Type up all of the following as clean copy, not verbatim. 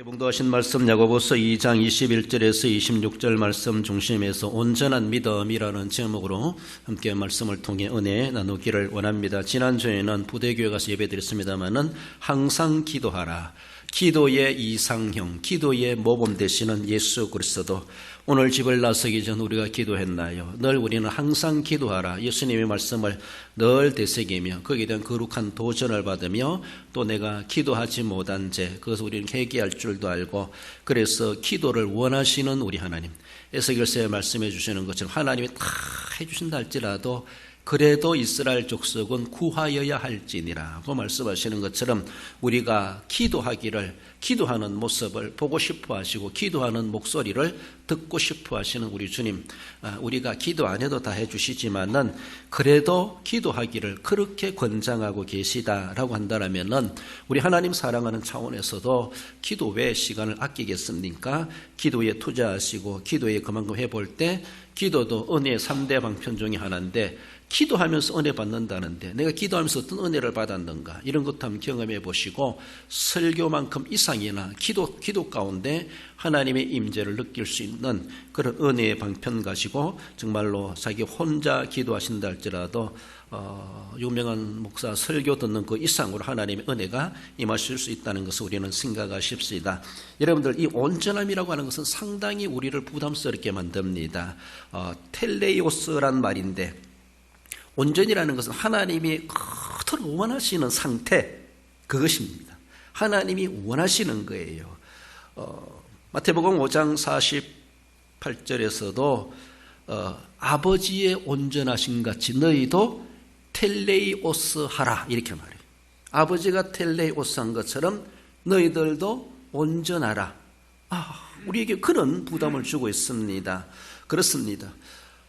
봉도하신 말씀 야고보서 2장 21절에서 26절 말씀 중심에서 온전한 믿음이라는 제목으로 함께 말씀을 통해 은혜 나누기를 원합니다. 지난주에는 부대교회 가서 예배드렸습니다마는 항상 기도하라, 기도의 이상형, 기도의 모범 되시는 예수 그리스도. 오늘 집을 나서기 전 우리가 기도했나요? 늘 우리는 항상 기도하라, 예수님의 말씀을 늘 되새기며 거기에 대한 거룩한 도전을 받으며 또 내가 기도하지 못한 죄, 그것을 우리는 회개할 줄도 알고, 그래서 기도를 원하시는 우리 하나님, 에스겔서에 말씀해 주시는 것처럼 하나님이 다 해주신다 할지라도 그래도 이스라엘 족속은 구하여야 할지니라 고 말씀하시는 것처럼 우리가 기도하는 모습을 보고 싶어 하시고 기도하는 목소리를 듣고 싶어 하시는 우리 주님, 우리가 기도 안 해도 다 해주시지만은 그래도 기도하기를 그렇게 권장하고 계시다라고 한다면은 우리 하나님 사랑하는 차원에서도 기도 왜 시간을 아끼겠습니까? 기도에 투자하시고 기도에 그만큼 해볼 때, 기도도 은혜의 3대 방편 중에 하나인데, 기도하면서 은혜 받는다는데 내가 기도하면서 어떤 은혜를 받았는가, 이런 것도 한번 경험해 보시고 설교만큼 이상이나 기도 가운데 하나님의 임재를 느낄 수 있는 그런 은혜의 방편 가지고 정말로 자기 혼자 기도하신다 할지라도 유명한 목사 설교 듣는 그 이상으로 하나님의 은혜가 임하실 수 있다는 것을 우리는 생각하십시다. 여러분들, 이 온전함이라고 하는 것은 상당히 우리를 부담스럽게 만듭니다. 텔레이오스란 말인데, 온전이라는 것은 하나님이 그토록 원하시는 상태, 그것입니다. 하나님이 원하시는 거예요. 마태복음 5장 48절에서도 아버지의 온전하신 같이 너희도 텔레이오스 하라, 이렇게 말해요. 아버지가 텔레이오스 한 것처럼 너희들도 온전하라. 우리에게 그런 부담을 주고 있습니다. 그렇습니다.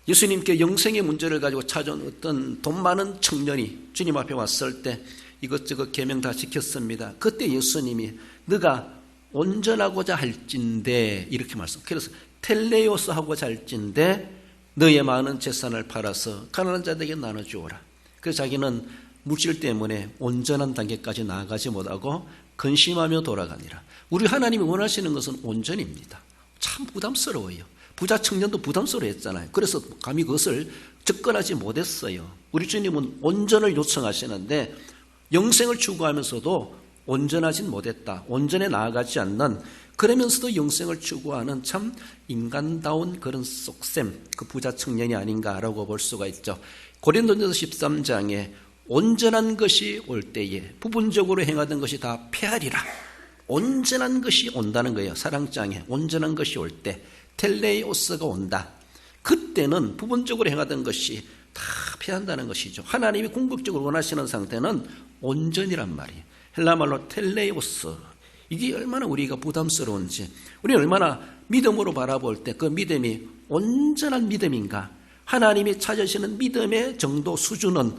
예수님께 영생의 문제를 가지고 찾아온 어떤 돈 많은 청년이 주님 앞에 왔을 때 이것저것 계명 다 지켰습니다. 그때 예수님이 너가 온전하고자 할진대, 이렇게 말씀. 그래서 텔레오스 하고자 할진대 너의 많은 재산을 팔아서 가난한 자들에게 나눠주어라. 그래서 자기는 물질 때문에 온전한 단계까지 나아가지 못하고 근심하며 돌아가니라. 우리 하나님이 원하시는 것은 온전입니다. 참 부담스러워요. 부자 청년도 부담스러워했잖아요. 그래서 감히 그것을 접근하지 못했어요. 우리 주님은 온전을 요청하시는데 영생을 추구하면서도 온전하진 못했다. 온전에 나아가지 않는, 그러면서도 영생을 추구하는 참 인간다운 그런 속셈, 그 부자 청년이 아닌가라고 볼 수가 있죠. 고린도전서 13장에 온전한 것이 올 때에 부분적으로 행하던 것이 다 폐하리라. 온전한 것이 온다는 거예요. 사랑장에 온전한 것이 올 때, 텔레이오스가 온다. 그때는 부분적으로 행하던 것이 다 폐한다는 것이죠. 하나님이 궁극적으로 원하시는 상태는 온전이란 말이에요. 헬라말로 텔레이오스. 이게 얼마나 우리가 부담스러운지, 우리는 얼마나 믿음으로 바라볼 때 그 믿음이 온전한 믿음인가, 하나님이 찾으시는 믿음의 정도 수준은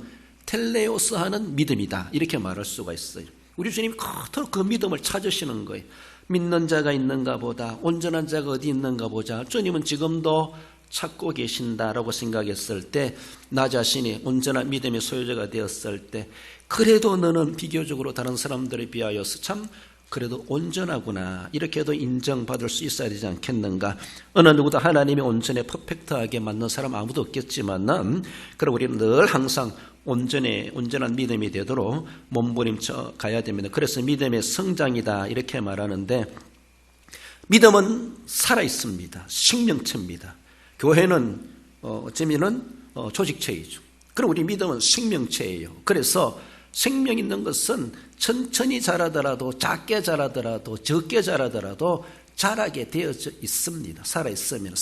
텔레오스 하는 믿음이다, 이렇게 말할 수가 있어요. 우리 주님이 그토록 그 믿음을 찾으시는 거예요. 믿는 자가 있는가 보다, 온전한 자가 어디 있는가 보자. 주님은 지금도 찾고 계신다라고 생각했을 때, 나 자신이 온전한 믿음의 소유자가 되었을 때, 그래도 너는 비교적으로 다른 사람들에 비하여서 참 그래도 온전하구나, 이렇게도 인정받을 수 있어야 되지 않겠는가. 어느 누구도 하나님의 온전에 퍼펙트하게 맞는 사람 아무도 없겠지만은, 그럼 우리는 늘 항상 온전한 믿음이 되도록 몸부림쳐 가야 됩니다. 그래서 믿음의 성장이다, 이렇게 말하는데, 믿음은 살아있습니다. 생명체입니다. 교회는 어쩌면은 조직체이죠. 그럼 우리 믿음은 생명체예요. 그래서 생명 있는 것은 천천히 자라더라도, 작게 자라더라도, 적게 자라더라도 자라게 되어져 있습니다. 살아있으면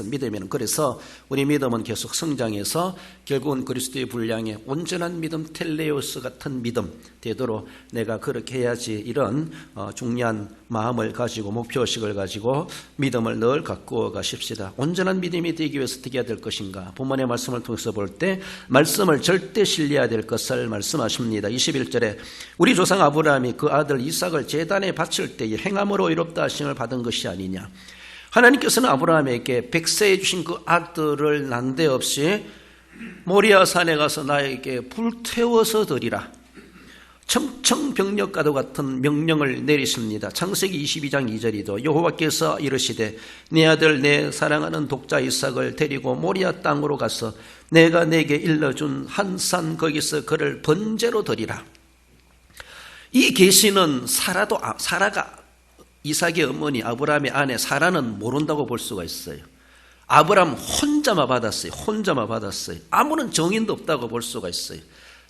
믿으면. 그래서 우리 믿음은 계속 성장해서 결국은 그리스도의 분량에 온전한 믿음, 텔레오스 같은 믿음 되도록 내가 그렇게 해야지, 이런 중요한 마음을 가지고, 목표의식을 가지고 믿음을 늘 갖고 가십시다. 온전한 믿음이 되기 위해서 어떻게 해야 될 것인가. 본문의 말씀을 통해서 볼 때 말씀을 절대 신뢰해야 될 것을 말씀하십니다. 21절에 우리 조상 아브라함이 그 아들 이삭을 제단에 바칠 때에 행함으로 의롭다 하심을 받은 것이 아니냐. 하나님께서는 아브라함에게 백세해 주신 그 아들을 난데없이 모리아 산에 가서 나에게 불태워서 드리라. 청청병력과도 같은 명령을 내리십니다. 창세기 22장 2절이죠. 여호와께서 이르시되 내 아들 내 사랑하는 독자 이삭을 데리고 모리아 땅으로 가서 내가 내게 일러준 한 산 거기서 그를 번제로 드리라. 이 계시는 사라가 이삭의 어머니 아브라함의 아내 사라는 모른다고 볼 수가 있어요. 아브라함 혼자만 받았어요. 아무런 정인도 없다고 볼 수가 있어요.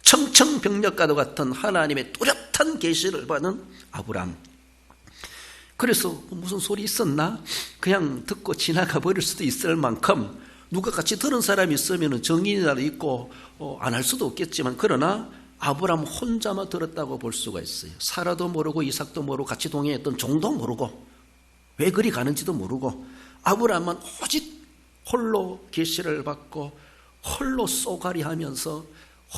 청청병력과도 같은 하나님의 뚜렷한 계시를 받은 아브라함. 그래서 무슨 소리 있었나? 그냥 듣고 지나가 버릴 수도 있을 만큼 누가 같이 들은 사람이 있으면 정인이라도 있고 안 할 수도 없겠지만, 그러나 아브라함 혼자만 들었다고 볼 수가 있어요. 사라도 모르고 이삭도 모르고 같이 동행했던 종도 모르고 왜 그리 가는지도 모르고 아브라함은 오직 홀로 계시를 받고 홀로 쏘가리하면서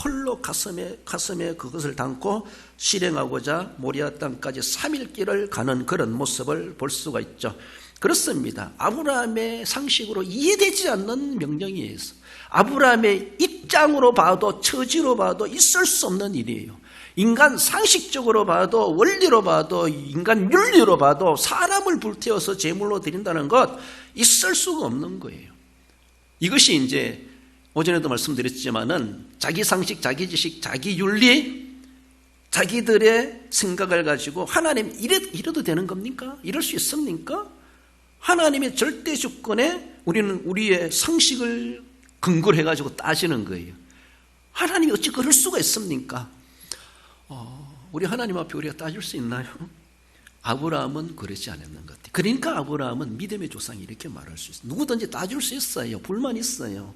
홀로 가슴에 그것을 담고 실행하고자 모리아 땅까지 3일 길을 가는 그런 모습을 볼 수가 있죠. 그렇습니다. 아브라함의 상식으로 이해되지 않는 명령이에요. 아브라함의 입장으로 봐도 처지로 봐도 있을 수 없는 일이에요. 인간 상식적으로 봐도 원리로 봐도 인간 윤리로 봐도 사람을 불태워서 제물로 드린다는 것 있을 수가 없는 거예요. 이것이 이제 오전에도 말씀드렸지만은 자기 상식, 자기 지식, 자기 윤리, 자기들의 생각을 가지고 하나님 이래도 되는 겁니까? 이럴 수 있습니까? 하나님의 절대 주권에 우리는 우리의 상식을 근거로 해가지고 따지는 거예요. 하나님이 어찌 그럴 수가 있습니까? 우리 하나님 앞에 우리가 따질 수 있나요? 아브라함은 그러지 않았는 것 같아요. 그러니까 아브라함은 믿음의 조상이 이렇게 말할 수 있어요. 누구든지 따질 수 있어요. 불만 있어요.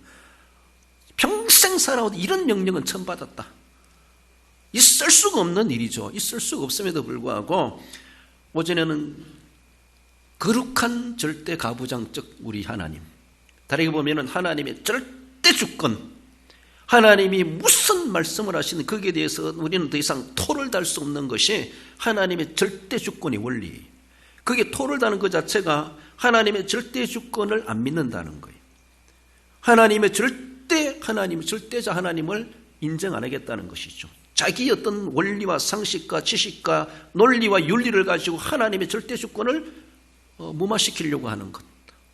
평생 살아오도 이런 명령은 처음 받았다. 있을 수가 없는 일이죠. 있을 수가 없음에도 불구하고 오전에는 거룩한 절대 가부장적 우리 하나님, 다르게 보면은 하나님의 절대 주권, 하나님이 무슨 말씀을 하시는 거기에 대해서 우리는 더 이상 토를 달 수 없는 것이 하나님의 절대 주권의 원리. 그게 토를 다는 것 자체가 하나님의 절대 주권을 안 믿는다는 거예요. 하나님의 절대자 하나님을 인정 안 하겠다는 것이죠. 자기 어떤 원리와 상식과 지식과 논리와 윤리를 가지고 하나님의 절대 주권을 무마시키려고 하는 것,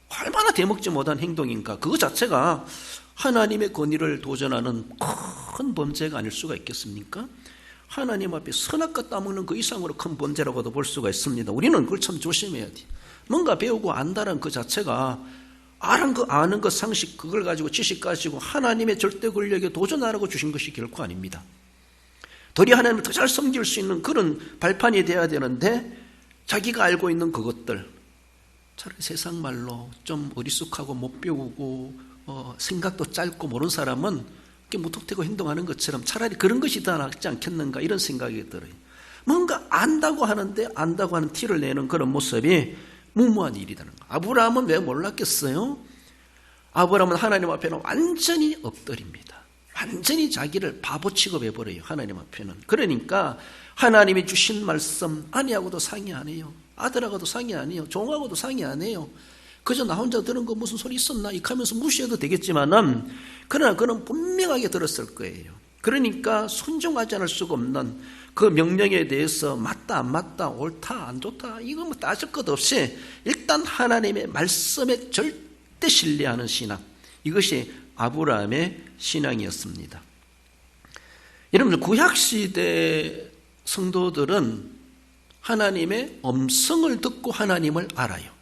얼마나 대먹지 못한 행동인가. 그것 자체가 하나님의 권위를 도전하는 큰 범죄가 아닐 수가 있겠습니까? 하나님 앞에 선악과 따먹는 그 이상으로 큰 범죄라고도 볼 수가 있습니다. 우리는 그걸 참 조심해야 돼. 뭔가 배우고 안다는 그 자체가 아는 것 상식, 그걸 가지고 지식 가지고 하나님의 절대 권력에 도전하라고 주신 것이 결코 아닙니다. 도리어 하나님을 더 잘 섬길 수 있는 그런 발판이 돼야 되는데, 자기가 알고 있는 그것들, 차라리 세상 말로 좀 어리숙하고 못 배우고 생각도 짧고 모르는 사람은 이렇게 무턱대고 행동하는 것처럼 차라리 그런 것이 더 낫지 않겠는가, 이런 생각이 들어요. 뭔가 안다고 하는데 안다고 하는 티를 내는 그런 모습이 무모한 일이라는 거. 아브라함은 왜 몰랐겠어요? 아브라함은 하나님 앞에는 완전히 엎드립니다. 완전히 자기를 바보 취급해버려요, 하나님 앞에는. 그러니까 하나님이 주신 말씀 아내하고도 상의 안 해요. 아들하고도 상의 안 해요. 종하고도 상의 안 해요. 그저 나 혼자 들은 거 무슨 소리 있었나 이렇게 하면서 무시해도 되겠지만은, 그러나 그는 분명하게 들었을 거예요. 그러니까 순종하지 않을 수가 없는 그 명령에 대해서 맞다 안 맞다, 옳다 안 좋다, 이거 뭐 따질 것 없이 일단 하나님의 말씀에 절대 신뢰하는 신앙, 이것이 아브라함의 신앙이었습니다. 여러분, 구약시대 성도들은 하나님의 음성을 듣고 하나님을 알아요.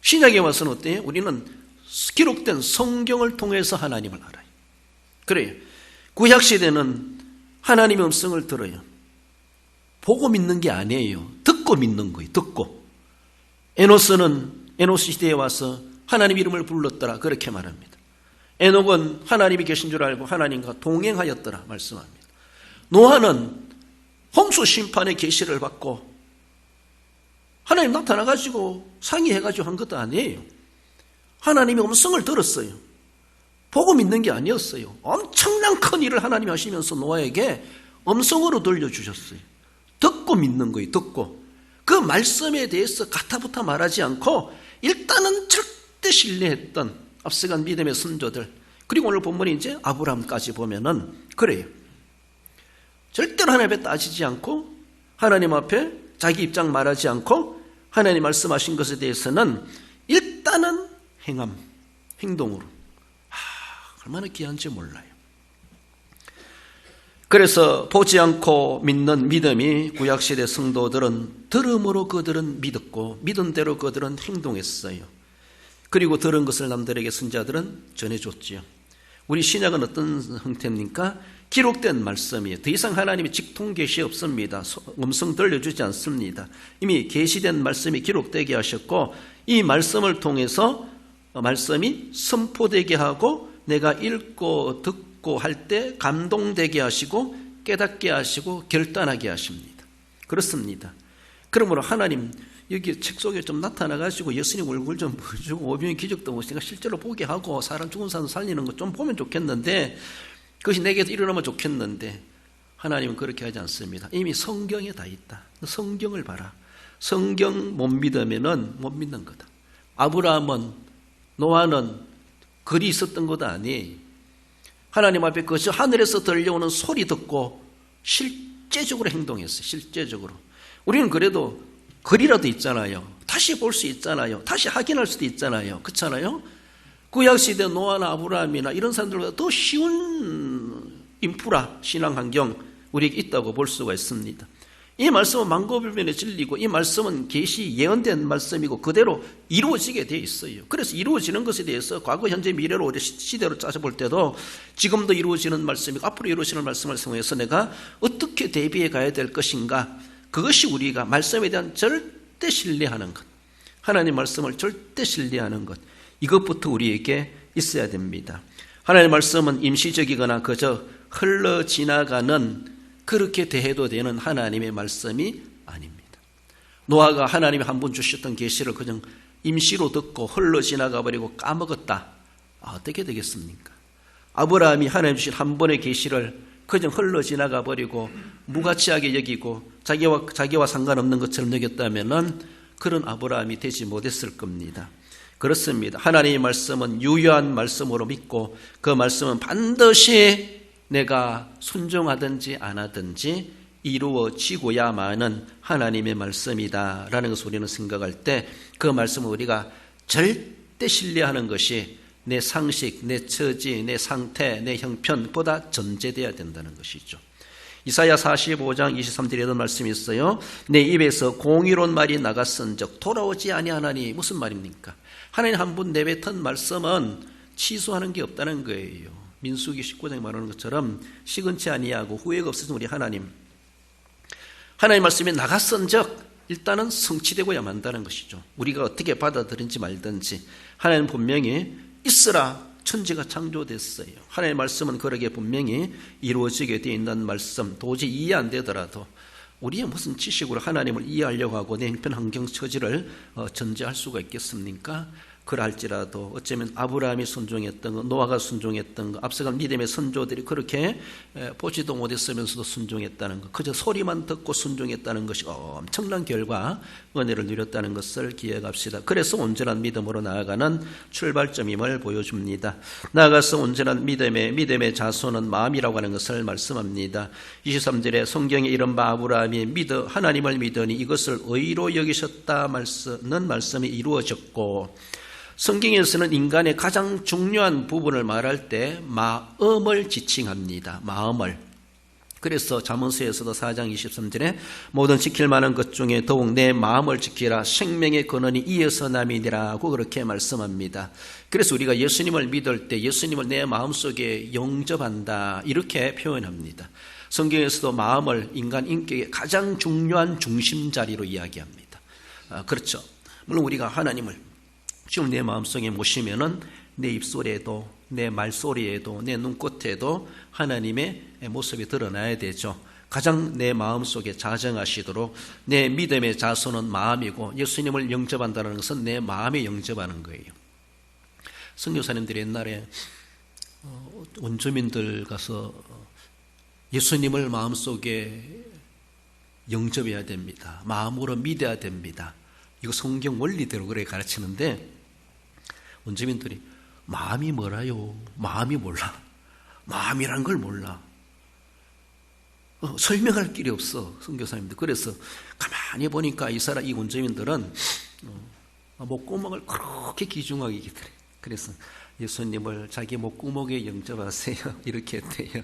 신약에 와서는 어때요? 우리는 기록된 성경을 통해서 하나님을 알아요. 그래요. 구약시대는 하나님의 음성을 들어요. 보고 믿는 게 아니에요. 듣고 믿는 거예요. 듣고. 에노스 시대에 와서 하나님 이름을 불렀더라, 그렇게 말합니다. 에녹은 하나님이 계신 줄 알고 하나님과 동행하였더라 말씀합니다. 노아는 홍수 심판의 계시를 받고 하나님 나타나가지고 상의해가지고 한 것도 아니에요. 하나님의 음성을 들었어요. 보고 믿는 게 아니었어요. 엄청난 큰 일을 하나님이 하시면서 노아에게 음성으로 들려주셨어요. 듣고 믿는 거예요. 듣고. 그 말씀에 대해서 가타부타 말하지 않고 일단은 절대 신뢰했던 앞서간 믿음의 선조들, 그리고 오늘 본문이 이제 아브라함까지 보면은 그래요. 절대로 하나님 앞에 따지지 않고 하나님 앞에 자기 입장 말하지 않고 하나님 말씀하신 것에 대해서는 일단은 행동으로. 얼마나 귀한지 몰라요. 그래서 보지 않고 믿는 믿음이 구약시대 성도들은 들음으로 그들은 믿었고 믿은 대로 그들은 행동했어요. 그리고 들은 것을 남들에게 선지자들은 전해줬지요. 우리 신약은 어떤 형태입니까? 기록된 말씀이에요. 더 이상 하나님의 직통 계시 없습니다. 음성 들려주지 않습니다. 이미 계시된 말씀이 기록되게 하셨고 이 말씀을 통해서 말씀이 선포되게 하고 내가 읽고 듣고 할 때 감동되게 하시고 깨닫게 하시고 결단하게 하십니다. 그렇습니다. 그러므로 하나님 여기 책 속에 좀 나타나가지고 예수님 얼굴 좀 보여주고 오병의 기적도 보시니까 실제로 보게 하고 사람 죽은 사람 살리는 거 좀 보면 좋겠는데 그것이 내게도 일어나면 좋겠는데 하나님은 그렇게 하지 않습니다. 이미 성경에 다 있다. 성경을 봐라. 성경 못 믿으면은 못 믿는 거다. 아브라함은 노아는 글이 있었던 것도 아니 하나님 앞에 그저 하늘에서 들려오는 소리 듣고 실제적으로 행동했어요. 실제적으로. 우리는 그래도 글이라도 있잖아요. 다시 볼 수 있잖아요. 다시 확인할 수도 있잖아요. 그렇잖아요. 구약시대 노아나 아브라함이나 이런 사람들보다 더 쉬운 인프라 신앙 환경 우리에게 있다고 볼 수가 있습니다. 이 말씀은 만고불변의 진리고 이 말씀은 계시 예언된 말씀이고 그대로 이루어지게 되어 있어요. 그래서 이루어지는 것에 대해서 과거, 현재, 미래로 우리 시대로 따져볼 때도 지금도 이루어지는 말씀이고 앞으로 이루어지는 말씀을 통해서 내가 어떻게 대비해 가야 될 것인가, 그것이 우리가 말씀에 대한 절대 신뢰하는 것, 하나님 말씀을 절대 신뢰하는 것, 이것부터 우리에게 있어야 됩니다. 하나님 말씀은 임시적이거나 그저 흘러 지나가는 그렇게 대해도 되는 하나님의 말씀이 아닙니다. 노아가 하나님이 한 번 주셨던 계시를 그냥 임시로 듣고 흘러 지나가 버리고 까먹었다. 어떻게 되겠습니까? 아브라함이 하나님 주신 한 번의 계시를 그냥 흘러 지나가 버리고 무가치하게 여기고 자기와 상관없는 것처럼 여겼다면은 그런 아브라함이 되지 못했을 겁니다. 그렇습니다. 하나님의 말씀은 유효한 말씀으로 믿고 그 말씀은 반드시 내가 순종하든지 안 하든지 이루어지고야만은 하나님의 말씀이다라는 것을 우리는 생각할 때 그 말씀을 우리가 절대 신뢰하는 것이 내 상식, 내 처지, 내 상태, 내 형편보다 전제되어야 된다는 것이죠. 이사야 45장 23절에 이런 말씀이 있어요. 내 입에서 공의로운 말이 나갔은즉 돌아오지 아니하나니. 무슨 말입니까? 하나님 한 분 내뱉은 말씀은 취소하는 게 없다는 거예요. 민수기 19장에 말하는 것처럼 시근치 아니하고 후회가 없으신 우리 하나님 말씀이 나갔은즉 일단은 성취되고야 만다는 것이죠. 우리가 어떻게 받아들인지 말든지 하나님 분명히 있으라 천지가 창조됐어요. 하나님의 말씀은 그러게 분명히 이루어지게 되어 있는 말씀, 도저히 이해 안 되더라도 우리의 무슨 지식으로 하나님을 이해하려고 하고 내 형편 환경 처지를 전제할 수가 있겠습니까? 그럴지라도 어쩌면 아브라함이 순종했던 거, 노아가 순종했던 거, 앞서간 믿음의 선조들이 그렇게 보지도 못했으면서도 순종했다는 것, 그저 소리만 듣고 순종했다는 것이 엄청난 결과 은혜를 누렸다는 것을 기억합시다. 그래서 온전한 믿음으로 나아가는 출발점임을 보여줍니다. 나아가서 온전한 믿음의 자손은 마음이라고 하는 것을 말씀합니다. 23절에 성경에 이런 바 아브라함이 하나님을 믿으니 이것을 의로 여기셨다는 말씀이 이루어졌고, 성경에서는 인간의 가장 중요한 부분을 말할 때 마음을 지칭합니다. 마음을. 그래서 잠언서에서도 4장 23절에 모든 지킬 만한 것 중에 더욱 내 마음을 지키라 생명의 근원이 이에서 남이니라고 그렇게 말씀합니다. 그래서 우리가 예수님을 믿을 때 예수님을 내 마음속에 영접한다 이렇게 표현합니다. 성경에서도 마음을 인간 인격의 가장 중요한 중심 자리로 이야기합니다. 그렇죠. 물론 우리가 하나님을 지금 내 마음속에 모시면은 내 입술에도 내 말소리에도 내 눈꽃에도 하나님의 모습이 드러나야 되죠. 가장 내 마음속에 자정하시도록 내 믿음의 자손은 마음이고 예수님을 영접한다는 것은 내 마음에 영접하는 거예요. 선교사님들이 옛날에 원주민들 가서 예수님을 마음속에 영접해야 됩니다. 마음으로 믿어야 됩니다. 이거 성경 원리대로 그래 가르치는데 원주민들이 마음이 뭐라요? 마음이 몰라. 마음이란 걸 몰라. 설명할 길이 없어, 선교사님들. 그래서 가만히 보니까 이 원주민들은 목구멍을 그렇게 귀중하게 얘기해. 그래서 예수님을 자기 목구멍에 영접하세요 이렇게 했대요.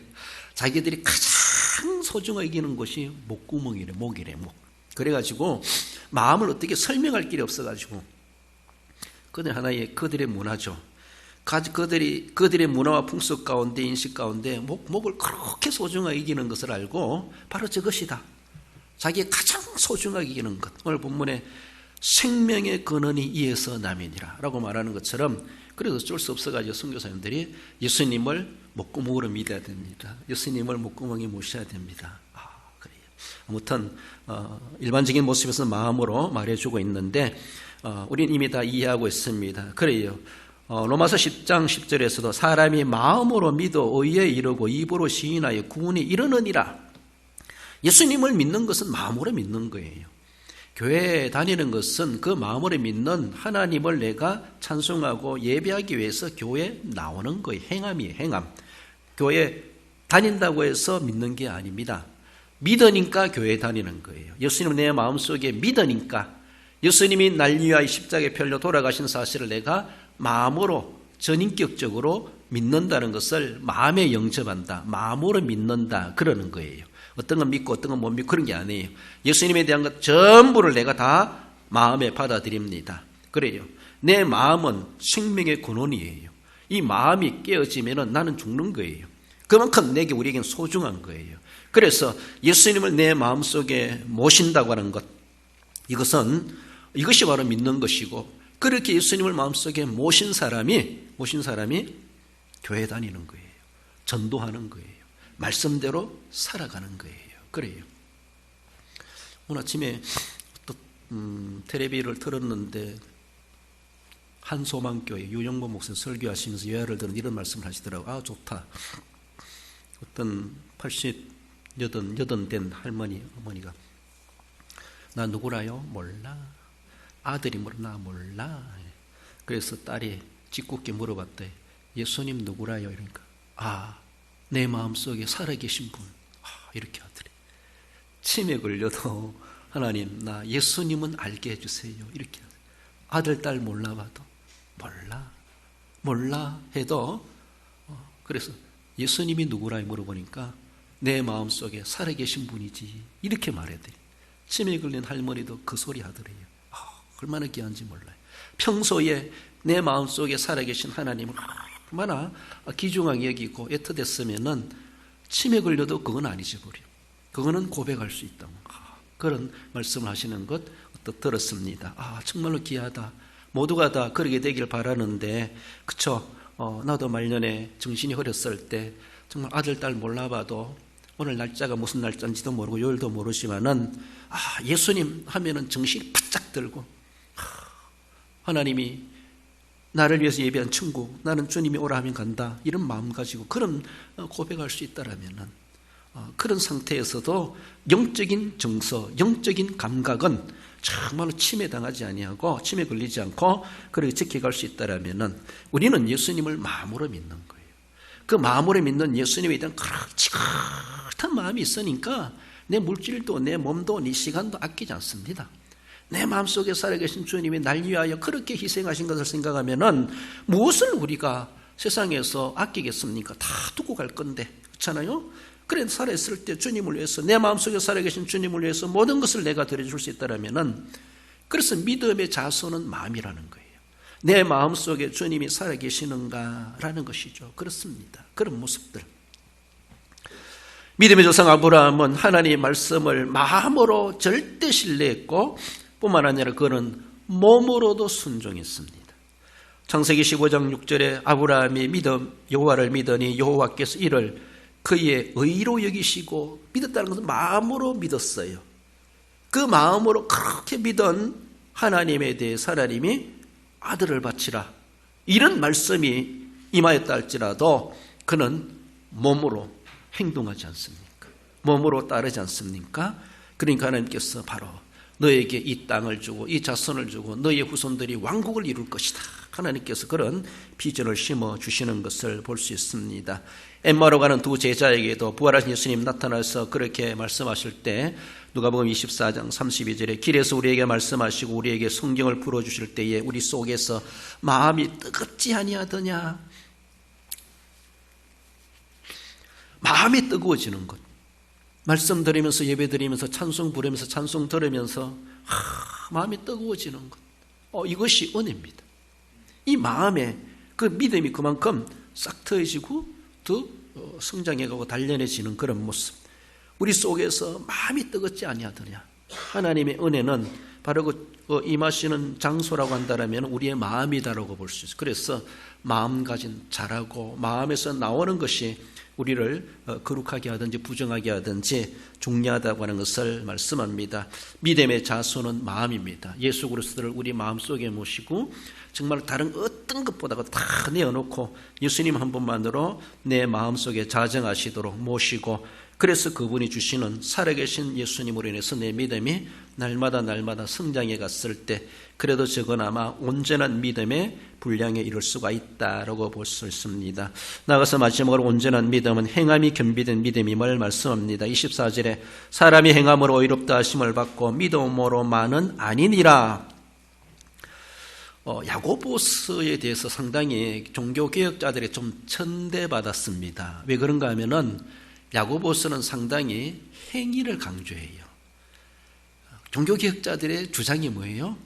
자기들이 가장 소중하게 여기는 것이 목구멍이래, 목이래, 목. 그래가지고 마음을 어떻게 설명할 길이 없어가지고 그들의 문화죠. 그들의 문화와 풍습 가운데, 인식 가운데 목을 그렇게 소중하게 여기는 것을 알고 바로 저것이다. 자기가 가장 소중하게 여기는 것. 오늘 본문에 생명의 근원이 이에서 남이니라 라고 말하는 것처럼, 그래서 어쩔 수 없어가지고 선교사님들이 예수님을 목구멍으로 믿어야 됩니다. 예수님을 목구멍에 모셔야 됩니다. 그래요. 아무튼 일반적인 모습에서 마음으로 말해주고 있는데 우리는 이미 다 이해하고 있습니다. 그래요. 로마서 10장 10절에서도 사람이 마음으로 믿어 의에 이르고 입으로 시인하여 구원에 이르느니라. 예수님을 믿는 것은 마음으로 믿는 거예요. 교회에 다니는 것은 그 마음으로 믿는 하나님을 내가 찬송하고 예배하기 위해서 교회에 나오는 거예요. 행함이에요. 행함. 교회 다닌다고 해서 믿는 게 아닙니다. 믿으니까 교회에 다니는 거예요. 예수님을 내 마음속에 믿으니까, 예수님이 날 위하여 십자가에 펴려 돌아가신 사실을 내가 마음으로 전인격적으로 믿는다는 것을 마음에 영접한다, 마음으로 믿는다, 그러는 거예요. 어떤 건 믿고 어떤 건 못 믿고 그런 게 아니에요. 예수님에 대한 것 전부를 내가 다 마음에 받아들입니다. 그래요. 내 마음은 생명의 근원이에요. 이 마음이 깨어지면 나는 죽는 거예요. 그만큼 우리에겐 소중한 거예요. 그래서 예수님을 내 마음속에 모신다고 하는 것, 이것이 바로 믿는 것이고, 그렇게 예수님을 마음속에 모신 사람이 교회 다니는 거예요. 전도하는 거예요. 말씀대로 살아가는 거예요. 그래요. 오늘 아침에 또 텔레비를 틀었는데 한소망교회 유영보 목사님 설교하시면서 예화를 들은 이런 말씀을 하시더라고요. 좋다. 어떤 88 된 어머니가 나 누구라요? 몰라. 아들이 나 몰라. 그래서 딸이 짓궂게 물어봤대. 예수님 누구라요? 이러니까 내 마음속에 살아계신 분. 이렇게 하더래. 치매 걸려도 하나님 나 예수님은 알게 해주세요. 이렇게 하더래. 아들 딸 몰라봐도 몰라 해도 그래서 예수님이 누구라 물어보니까 내 마음속에 살아계신 분이지 이렇게 말해야 돼. 치매 걸린 할머니도 그 소리 하더래요. 얼마나 귀한지 몰라요. 평소에 내 마음속에 살아계신 하나님을 얼마나 귀중하게 여기고 애터댔으면은 치매 걸려도 그건 안 잊어버려. 그거는 고백할 수 있다. 그런 말씀을 하시는 것 들었습니다. 정말로 귀하다. 모두가 다 그러게 되길 바라는데, 그쵸? 나도 말년에 정신이 흐렸을 때 정말 아들 딸 몰라봐도 오늘 날짜가 무슨 날짜인지도 모르고 요일도 모르지만은 예수님 하면은 정신이 바짝 들고 하나님이 나를 위해서 예비한 천국, 나는 주님이 오라 하면 간다, 이런 마음 가지고 그런 고백할 수 있다라면은 그런 상태에서도 영적인 정서, 영적인 감각은 정말로 침해당하지 아니하고 침해 걸리지 않고 그렇게 지켜갈 수 있다라면은 우리는 예수님을 마음으로 믿는 거예요. 그 마음으로 믿는 예수님에 대한 지긋한 마음이 있으니까 내 물질도 내 몸도 내 시간도 아끼지 않습니다. 내 마음속에 살아계신 주님이 날 위하여 그렇게 희생하신 것을 생각하면은 무엇을 우리가 세상에서 아끼겠습니까? 다 두고 갈 건데, 그렇잖아요? 그래 살아있을 때 주님을 위해서, 내 마음속에 살아계신 주님을 위해서 모든 것을 내가 드려줄 수 있다라면은, 그래서 믿음의 자손은 마음이라는 거예요. 내 마음속에 주님이 살아계시는가라는 것이죠. 그렇습니다. 그런 모습들. 믿음의 조상 아브라함은 하나님의 말씀을 마음으로 절대 신뢰했고 뿐만 아니라 그는 몸으로도 순종했습니다. 창세기 15장 6절에 아브라함이 여호와를 믿으니 여호와께서 이를 그의 의로 여기시고, 믿었다는 것은 마음으로 믿었어요. 그 마음으로 그렇게 믿은 하나님에 대해서 하나님이 아들을 바치라, 이런 말씀이 임하였다 할지라도 그는 몸으로 행동하지 않습니까? 몸으로 따르지 않습니까? 그러니까 하나님께서 바로 너에게 이 땅을 주고 이 자손을 주고 너의 후손들이 왕국을 이룰 것이다. 하나님께서 그런 비전을 심어주시는 것을 볼 수 있습니다. 엠마오로 가는 두 제자에게도 부활하신 예수님 나타나서 그렇게 말씀하실 때 누가복음 24장 32절에 길에서 우리에게 말씀하시고 우리에게 성경을 풀어주실 때에 우리 속에서 마음이 뜨겁지 아니하더냐. 마음이 뜨거워지는 것. 말씀 들으면서 예배 드리면서 찬송 부르면서 찬송 들으면서 마음이 뜨거워지는 것. 이것이 은혜입니다. 이 마음에 그 믿음이 그만큼 싹 트여지고 더 성장해가고 단련해지는 그런 모습. 우리 속에서 마음이 뜨겁지 아니하더냐. 하나님의 은혜는 바로 그 임하시는 장소라고 한다면 우리의 마음이다라고 볼 수 있어요. 그래서 마음가짐 잘하고 마음에서 나오는 것이 우리를 거룩하게 하든지 부정하게 하든지 중요하다고 하는 것을 말씀합니다. 믿음의 자손은 마음입니다. 예수 그리스도를 우리 마음속에 모시고 정말 다른 어떤 것보다도 다 내어놓고 예수님 한 분만으로 내 마음속에 자정하시도록 모시고 그래서 그분이 주시는 살아계신 예수님으로 인해서 내 믿음이 날마다 성장해 갔을 때 그래도 적어나마 온전한 믿음의 분량에 이를 수가 있다라고 볼 수 있습니다. 나가서 마지막으로 온전한 믿음은 행함이 겸비된 믿음임을 말씀합니다. 24절에 사람이 행함으로 의롭다 하심을 받고 믿음으로만은 아니니라. 야고보서에 대해서 상당히 종교개혁자들이 좀 천대받았습니다. 왜 그런가 하면은 야고보서는 상당히 행위를 강조해요. 종교개혁자들의 주장이 뭐예요?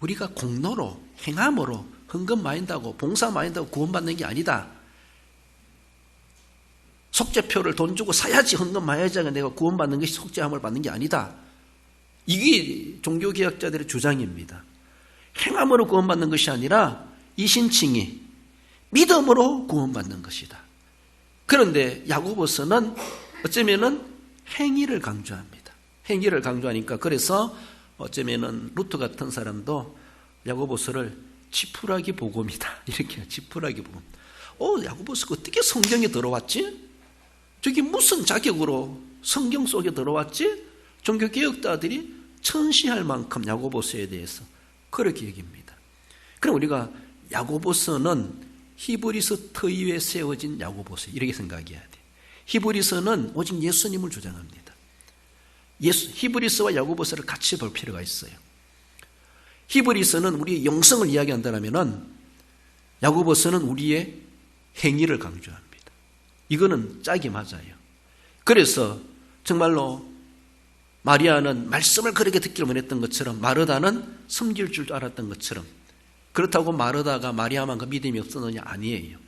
우리가 공로로, 행함으로, 헌금 많이 한다고, 봉사 많이 한다고 구원받는 게 아니다. 속죄표를 돈 주고 사야지 헌금 많이 하자가 내가 구원받는 것이 속죄함을 받는 게 아니다. 이게 종교개혁자들의 주장입니다. 행함으로 구원받는 것이 아니라 이신칭이 믿음으로 구원받는 것이다. 그런데 야고보서는 어쩌면은 행위를 강조합니다. 행위를 강조하니까 그래서 어쩌면은 루트 같은 사람도 야고보서를 지푸라기 복음이다. 이렇게 지푸라기 복음. 야고보서가 어떻게 성경에 들어왔지? 저기 무슨 자격으로 성경 속에 들어왔지? 종교개혁자들이 천시할 만큼 야고보서에 대해서 그렇게 얘기합니다. 그럼 우리가 야고보서는 히브리서 터위에 세워진 야고보서 이렇게 생각해야 돼. 히브리서는 오직 예수님을 주장합니다. 히브리서와 야고보서를 같이 볼 필요가 있어요. 히브리서는 우리의 영성을 이야기한다면 야고보서는 우리의 행위를 강조합니다. 이거는 짝이 맞아요. 그래서 정말로 마리아는 말씀을 그렇게 듣기를 원했던 것처럼 마르다는 섬길 줄 알았던 것처럼 그렇다고 마르다가 마리아만큼 믿음이 없었느냐? 아니에요.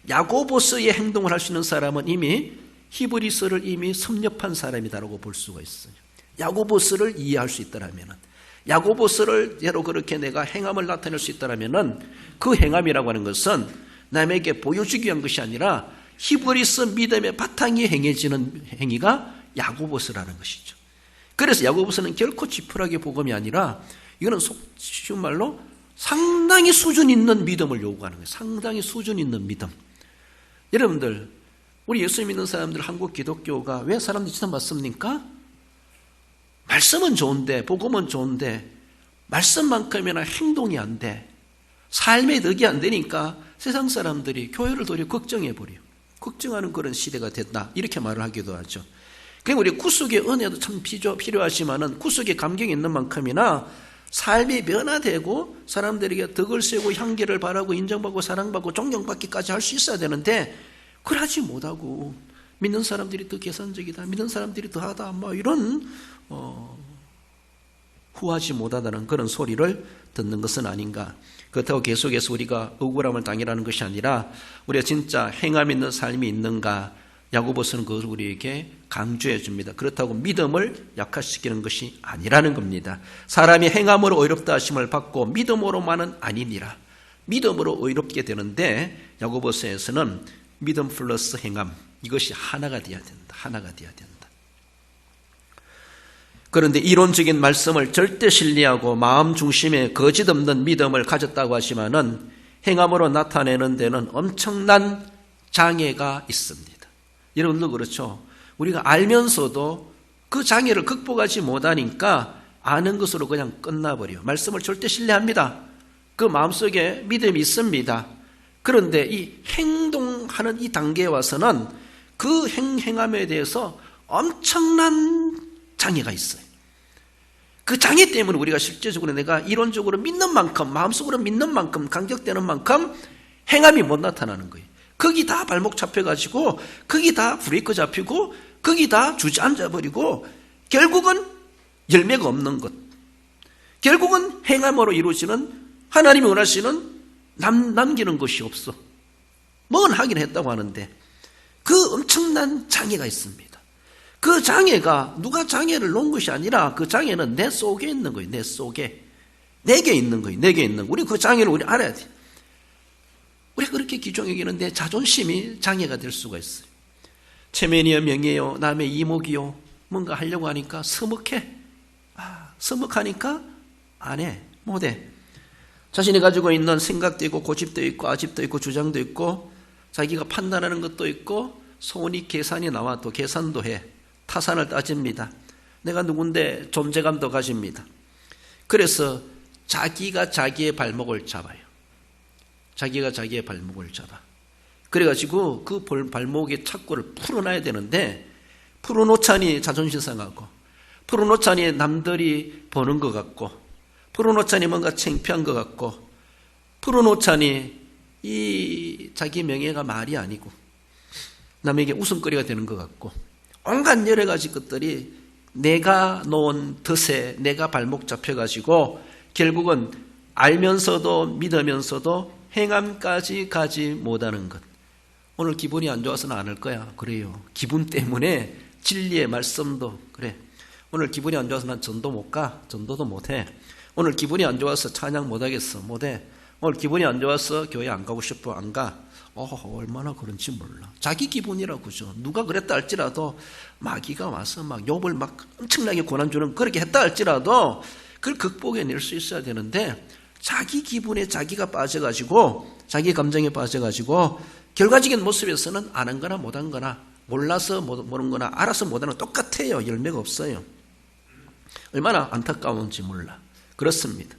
야고보서의 행동을 할 수 있는 사람은 이미 히브리서를 이미 섭렵한 사람이다라고 볼 수가 있어요. 야고보서를 이해할 수 있다라면 야고보서를 예로 그렇게 내가 행함을 나타낼 수 있다라면 그 행함이라고 하는 것은 남에게 보여주기 위한 것이 아니라 히브리서 믿음의 바탕이 행해지는 행위가 야고보서라는 것이죠. 그래서 야고보서는 결코 지푸라기 복음이 아니라 이거는 쉬운 말로 상당히 수준 있는 믿음을 요구하는 거예요. 상당히 수준 있는 믿음. 여러분들 우리 예수 믿는 사람들 한국 기독교가 왜 사람들이 지탄받습니까? 말씀은 좋은데 복음은 좋은데 말씀만큼이나 행동이 안 돼. 삶의 덕이 안 되니까 세상 사람들이 교회를 도리어 걱정해버려. 걱정하는 그런 시대가 됐다. 이렇게 말을 하기도 하죠. 그리고 우리 구속의 은혜도 참 필요하지만은 구속의 감격이 있는 만큼이나 삶이 변화되고 사람들에게 덕을 세우고 향기를 바라고 인정받고 사랑받고 존경받기까지 할 수 있어야 되는데 그러지 못하고 믿는 사람들이 더 계산적이다. 믿는 사람들이 더하다. 이런 후하지 못하다는 그런 소리를 듣는 것은 아닌가. 그렇다고 계속해서 우리가 억울함을 당하라는 것이 아니라 우리가 진짜 행함 있는 삶이 있는가. 야고보서는 그것을 우리에게 강조해 줍니다. 그렇다고 믿음을 약화시키는 것이 아니라는 겁니다. 사람이 행함으로 의롭다 하심을 받고 믿음으로만은 아니니라. 믿음으로 의롭게 되는데 야고보서에서는 믿음 플러스 행함 이것이 하나가 되어야 된다. 하나가 되어야 된다. 그런데 이론적인 말씀을 절대 신뢰하고 마음 중심에 거짓 없는 믿음을 가졌다고 하지만은 행함으로 나타내는 데는 엄청난 장애가 있습니다. 여러분도 그렇죠. 우리가 알면서도 그 장애를 극복하지 못하니까 아는 것으로 그냥 끝나버려요. 말씀을 절대 신뢰합니다. 그 마음속에 믿음이 있습니다. 그런데 이 행동하는 이 단계에 와서는 그 행함에 대해서 엄청난 장애가 있어요. 그 장애 때문에 우리가 실제적으로 내가 이론적으로 믿는 만큼, 마음속으로 믿는 만큼, 감격되는 만큼 행함이 못 나타나는 거예요. 거기 다 발목 잡혀가지고, 거기 다 브레이크 잡히고, 거기 다 주저앉아버리고, 결국은 열매가 없는 것. 결국은 행함으로 이루어지는 하나님이 원하시는 남기는 것이 없어. 뭔 하긴 했다고 하는데 그 엄청난 장애가 있습니다. 그 장애가 누가 장애를 놓은 것이 아니라 그 장애는 내 속에 있는 거예요. 내 속에. 내게 있는 거예요. 내게 있는 거. 우리 그 장애를 우리 알아야 돼요. 우리가 그렇게 귀중히 여기는데 자존심이 장애가 될 수가 있어요. 체면이요 명예요 남의 이목이요 뭔가 하려고 하니까 서먹해. 서먹하니까 안 해. 못해. 자신이 가지고 있는 생각도 있고 고집도 있고 아집도 있고 주장도 있고 자기가 판단하는 것도 있고 손이 계산이 나와 또 계산도 해. 타산을 따집니다. 내가 누군데 존재감도 가집니다. 그래서 자기가 자기의 발목을 잡아요. 자기가 자기의 발목을 잡아. 그래가지고 그 발목의 착고를 풀어놔야 되는데 풀어놓자니 자존심 상하고 풀어놓자니 남들이 보는 것 같고 풀어놓자니 뭔가 창피한 것 같고 풀어놓자니 이 자기 명예가 말이 아니고 남에게 웃음거리가 되는 것 같고 온갖 여러 가지 것들이 내가 놓은 덫에 내가 발목 잡혀가지고 결국은 알면서도 믿으면서도 행함까지 가지 못하는 것. 오늘 기분이 안 좋아서는 안 할 거야. 그래요. 기분 때문에 진리의 말씀도 그래. 오늘 기분이 안 좋아서 난 전도 못 가. 전도도 못 해. 오늘 기분이 안 좋아서 찬양 못 하겠어. 못 해. 오늘 기분이 안 좋아서 교회 안 가고 싶어. 안 가. 얼마나 그런지 몰라. 자기 기분이라고 그죠. 누가 그랬다 할지라도 마귀가 와서 막 욕을 막 엄청나게 고난 주는 그렇게 했다 할지라도 그걸 극복해낼 수 있어야 되는데 자기 기분에 자기가 빠져가지고 자기 감정에 빠져가지고 결과적인 모습에서는 아는 거나 못한 거나 몰라서 모르는 거나 알아서 못하는 거 똑같아요. 열매가 없어요. 얼마나 안타까운지 몰라. 그렇습니다.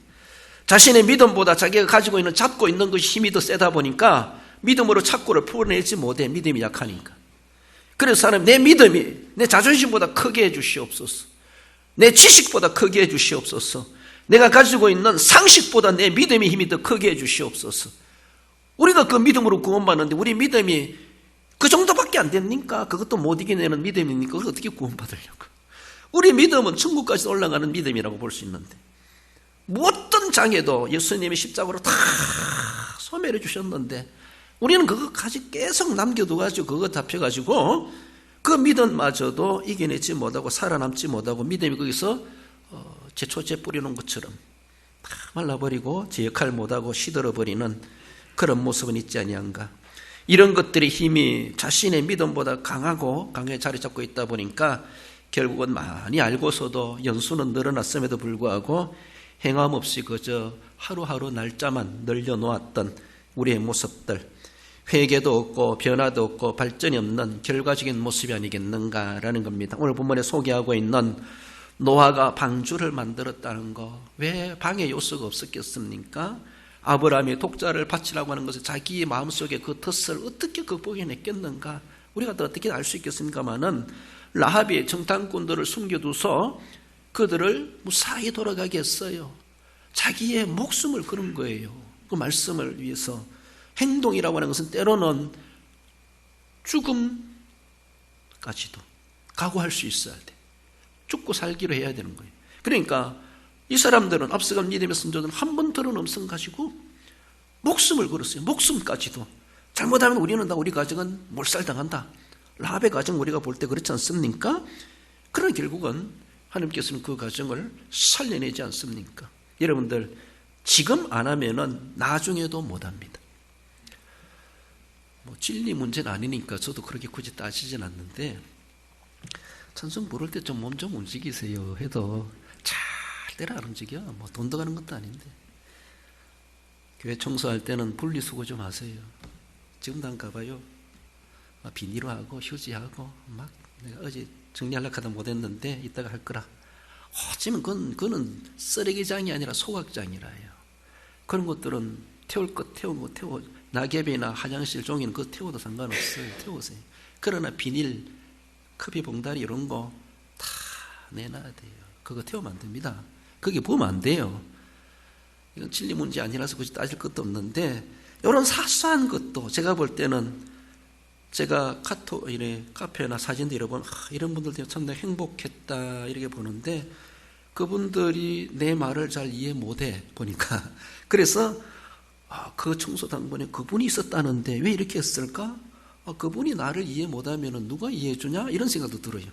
자신의 믿음보다 자기가 가지고 있는 잡고 있는 것이 힘이 더 세다 보니까 믿음으로 착고를 풀어내지 못해. 믿음이 약하니까. 그래서 사람이 내 믿음이 내 자존심보다 크게 해주시옵소서. 내 지식보다 크게 해주시옵소서. 내가 가지고 있는 상식보다 내 믿음의 힘이 더 크게 해주시옵소서. 우리가 그 믿음으로 구원받는데 우리 믿음이 그 정도밖에 안 됩니까? 그것도 못 이겨내는 믿음입니까? 그걸 어떻게 구원받으려고? 우리 믿음은 천국까지 올라가는 믿음이라고 볼 수 있는데 어떤 장애도 예수님이 십자가로 다 소멸해 주셨는데 우리는 그것까지 계속 남겨두가지고 그거 잡혀가지고 그 믿음마저도 이겨내지 못하고 살아남지 못하고 믿음이 거기서 제초제 뿌리는 것처럼 다 말라버리고 제 역할 못하고 시들어버리는 그런 모습은 있지 아니한가. 이런 것들의 힘이 자신의 믿음보다 강하게 자리 잡고 있다 보니까 결국은 많이 알고서도 연수는 늘어났음에도 불구하고 행함 없이 그저 하루하루 날짜만 늘려놓았던 우리의 모습들, 회개도 없고 변화도 없고 발전이 없는 결과적인 모습이 아니겠는가라는 겁니다. 오늘 본문에 소개하고 있는 노아가 방주를 만들었다는 거, 왜 방해 요소가 없었겠습니까? 아브라함이 독자를 바치라고 하는 것을 자기의 마음속에 그 덫을 어떻게 극복해냈겠는가? 우리가 또 어떻게 알 수 있겠습니까마는 라합이 정탐꾼들을 숨겨둬서 그들을 무사히 돌아가게 했어요. 자기의 목숨을 걸은 거예요. 그 말씀을 위해서. 행동이라고 하는 것은 때로는 죽음까지도 각오할 수 있어야 돼. 죽고 살기로 해야 되는 거예요. 그러니까 이 사람들은 앞서간 믿음의 선조들은 한 번 들은 음성 가지고 목숨을 걸었어요. 목숨까지도. 잘못하면 우리 가정은 몰살당한다. 라합의 가정 우리가 볼 때 그렇지 않습니까? 그러나 결국은 하나님께서는 그 가정을 살려내지 않습니까? 여러분들 지금 안 하면은 나중에도 못 합니다. 진리 문제는 아니니까 저도 그렇게 굳이 따지진 않는데 찬송 부를 때 좀 몸 좀 움직이세요 해도 잘 때라 안 움직여. 돈 들어가는 것도 아닌데. 교회 청소할 때는 분리수거 좀 하세요. 지금도 안 가봐요. 비닐하고 휴지하고 막 내가 어제 정리하려고 하다 못했는데 이따가 할 거라 하지만 그거는 쓰레기장이 아니라 소각장이라 해요. 그런 것들은 태울 것 태우고 낙엽이나 화장실 종이는 그거 태워도 상관없어요. 태우세요. 그러나 비닐, 커피 봉다리 이런 거 다 내놔야 돼요. 그거 태우면 안 됩니다. 거기 보면 안 돼요. 이건 진리 문제 아니라서 굳이 따질 것도 없는데 이런 사소한 것도 제가 볼 때는 제가 카페나 사진도 여러분 이런 분들 때문에 참 행복했다 이렇게 보는데 그분들이 내 말을 잘 이해 못해 보니까 그래서 그 청소당번에 그분이 있었다는데 왜 이렇게 했을까? 그분이 나를 이해 못하면 누가 이해해 주냐? 이런 생각도 들어요.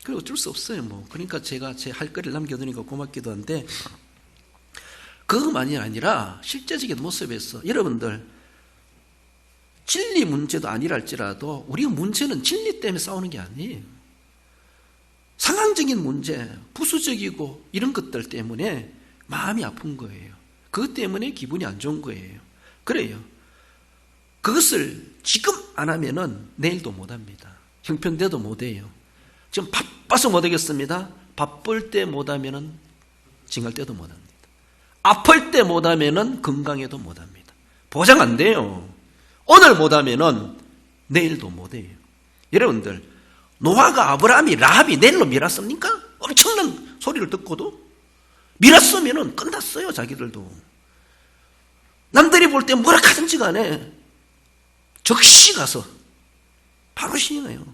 그리고 어쩔 수 없어요. 그러니까 제가 제 할 거리를 남겨두니까 고맙기도 한데 그것만이 아니라 실제적인 모습에서 여러분들 진리 문제도 아니랄지라도 우리가 문제는 진리 때문에 싸우는 게 아니에요. 상황적인 문제, 부수적이고 이런 것들 때문에 마음이 아픈 거예요. 그것 때문에 기분이 안 좋은 거예요. 그래요. 그것을 지금 안 하면은 내일도 못 합니다. 형편돼도 못 해요. 지금 바빠서 못 하겠습니다. 바쁠 때 못 하면은 징할 때도 못 합니다. 아플 때 못 하면은 건강해도 못 합니다. 보장 안 돼요. 오늘 못 하면은 내일도 못 해요. 여러분들, 노아가 아브라함이 라합이 내일로 밀었습니까? 엄청난 소리를 듣고도 밀었으면은 끝났어요, 자기들도. 남들이 볼 때 뭐라 하든지 간에 즉시 가서 바로 시행해요.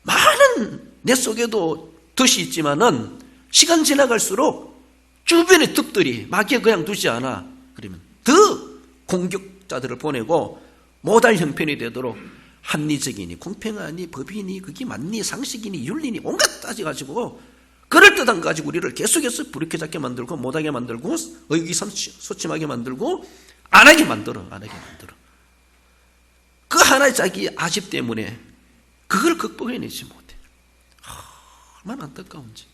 많은 내 속에도 덫이 있지만은 시간 지나갈수록 주변의 득들이 마귀에 그냥 두지 않아. 그러면 더 공격자들을 보내고 모달 형편이 되도록 합리적이니 공평하니 법이니 그게 맞니 상식이니 윤리니 온갖 따져가지고 그럴듯한 거 가지고 우리를 계속해서 부르게 잡게 만들고 못하게 만들고 의기소침하게 만들고 안 하게 만들어. 그 하나의 자기 아집 때문에 그걸 극복해내지 못해. 얼마나 안타까운지.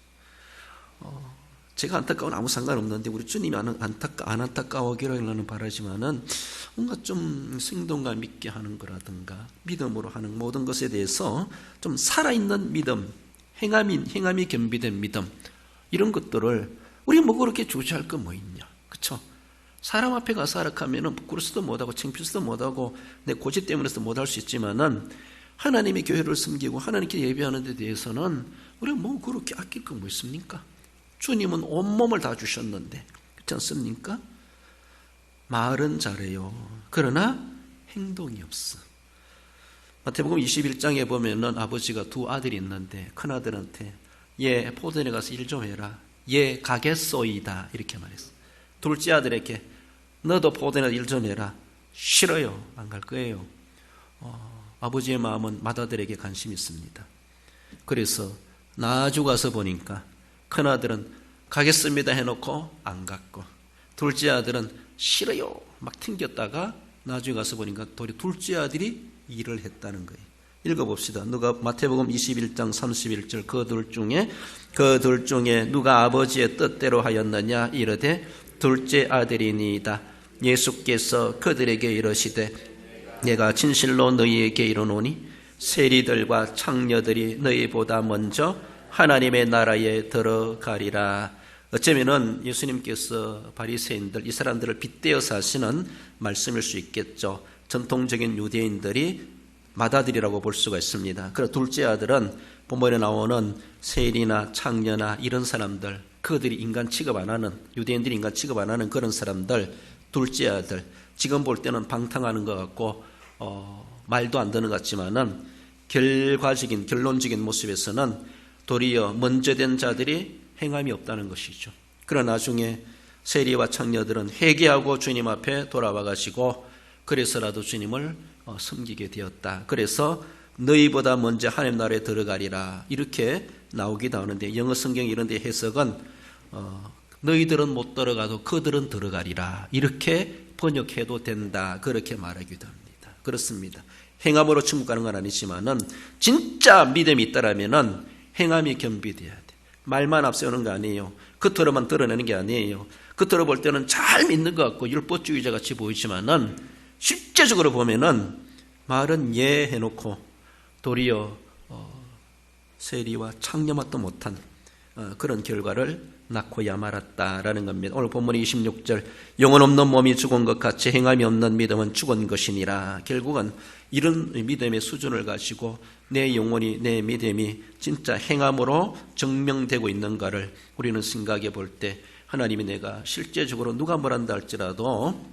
제가 안타까운 아무 상관없는데 우리 주님이 안 안타까워하기를 바라지만은 뭔가 좀 생동감 있게 하는 거라든가 믿음으로 하는 모든 것에 대해서 좀 살아있는 믿음, 행함이 겸비된 믿음 이런 것들을 우리 뭐 그렇게 주저할 거 뭐 있냐, 그렇죠? 사람 앞에 가서 하락하면은 부끄러워서도 못하고 창피해서도 못하고 내 고집 때문에도 못할 수 있지만은 하나님의 교회를 섬기고 하나님께 예배하는 데 대해서는 우리가 뭐 그렇게 아낄 거 뭐 있습니까? 주님은 온몸을 다 주셨는데 그렇지 않습니까? 말은 잘해요. 그러나 행동이 없어. 마태복음 21장에 보면은 아버지가 두 아들이 있는데 큰아들한테 얘 포도원에 가서 일 좀 해라. 얘 가겠소이다 이렇게 말했어. 둘째 아들에게 너도 포도원에 일 좀 해라. 싫어요. 안 갈 거예요. 아버지의 마음은 맏아들에게 관심이 있습니다. 그래서 나주 가서 보니까 큰아들은 가겠습니다 해놓고 안 갔고 둘째 아들은 싫어요 막 튕겼다가 나중에 가서 보니까 도리 둘째 아들이 일을 했다는 거예요. 읽어봅시다. 마태복음 21장 31절 그 둘 중에 누가 아버지의 뜻대로 하였느냐 이르되 둘째 아들이니이다. 예수께서 그들에게 이르시되 내가 진실로 너희에게 이르노니 세리들과 창녀들이 너희보다 먼저 하나님의 나라에 들어가리라. 어쩌면은 예수님께서 바리새인들 이 사람들을 빗대어서 하시는 말씀일 수 있겠죠. 전통적인 유대인들이 맏아들이라고 볼 수가 있습니다. 그리고 둘째 아들은 본문에 나오는 세리나 창녀나 이런 사람들, 그들이 인간 취급 안 하는, 유대인들이 인간 취급 안 하는 그런 사람들, 둘째 아들, 지금 볼 때는 방탕하는 것 같고 말도 안 되는 것 같지만은 결론적인 모습에서는 도리어 먼저 된 자들이 행함이 없다는 것이죠. 그러나 나중에 세리와 창녀들은 회개하고 주님 앞에 돌아와 가지고 그래서라도 주님을 섬기게 되었다. 그래서 너희보다 먼저 하나님 나라에 들어가리라 이렇게 나오기도 하는데 영어 성경 이런 데 해석은 너희들은 못 들어가도 그들은 들어가리라 이렇게 번역해도 된다 그렇게 말하기도 합니다. 그렇습니다. 행함으로 천국 가는 건 아니지만은 진짜 믿음이 있다라면은 행함이 겸비돼야 돼. 말만 앞세우는 거 아니에요. 겉으로만 드러내는 게 아니에요. 겉으로 볼 때는 잘 믿는 것 같고 율법주의자 같이 보이지만은 실제적으로 보면은 말은 예 해놓고 도리어 세리와 창녀맛도 못한 그런 결과를 낳고야 말았다라는 겁니다. 오늘 본문 26절 영혼 없는 몸이 죽은 것 같이 행함이 없는 믿음은 죽은 것이니라. 결국은 이런 믿음의 수준을 가지고 내 영혼이 내 믿음이 진짜 행함으로 증명되고 있는가를 우리는 생각해 볼 때 하나님이 내가 실제적으로 누가 뭐란다 할지라도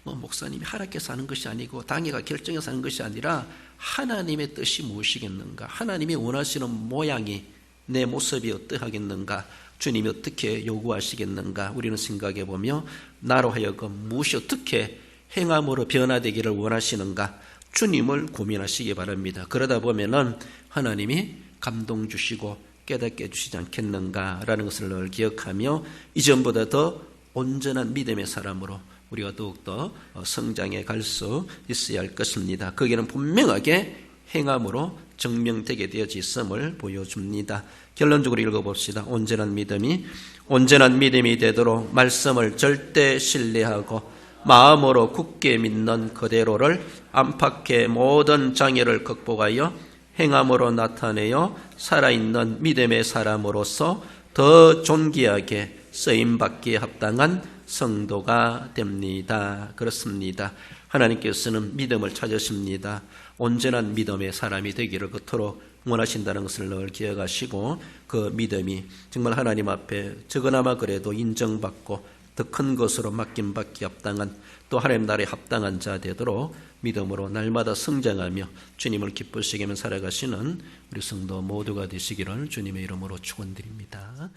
목사님이 하락해서 하는 것이 아니고 당회가 결정해서 하는 것이 아니라 하나님의 뜻이 무엇이겠는가, 하나님이 원하시는 모양이 내 모습이 어떠하겠는가, 주님이 어떻게 요구하시겠는가 우리는 생각해 보며 나로 하여금 무엇이 어떻게 행함으로 변화되기를 원하시는가 주님을 고민하시기 바랍니다. 그러다 보면은 하나님이 감동 주시고 깨닫게 해주시지 않겠는가라는 것을 늘 기억하며 이전보다 더 온전한 믿음의 사람으로 우리가 더욱더 성장해 갈 수 있어야 할 것입니다. 거기는 분명하게 행함으로 증명되게 되어져 있음을 보여줍니다. 결론적으로 읽어봅시다. 온전한 믿음이 되도록 말씀을 절대 신뢰하고 마음으로 굳게 믿는 그대로를 안팎의 모든 장애를 극복하여 행함으로 나타내어 살아있는 믿음의 사람으로서 더 존귀하게 쓰임받기에 합당한 성도가 됩니다. 그렇습니다. 하나님께서는 믿음을 찾으십니다. 온전한 믿음의 사람이 되기를 그토록 원하신다는 것을 늘 기억하시고 그 믿음이 정말 하나님 앞에 적어나마 그래도 인정받고 더 큰 것으로 맡김받기 합당한 또 하나님 나라에 합당한 자 되도록 믿음으로 날마다 성장하며 주님을 기쁘시게 하며 살아가시는 우리 성도 모두가 되시기를 주님의 이름으로 축원드립니다.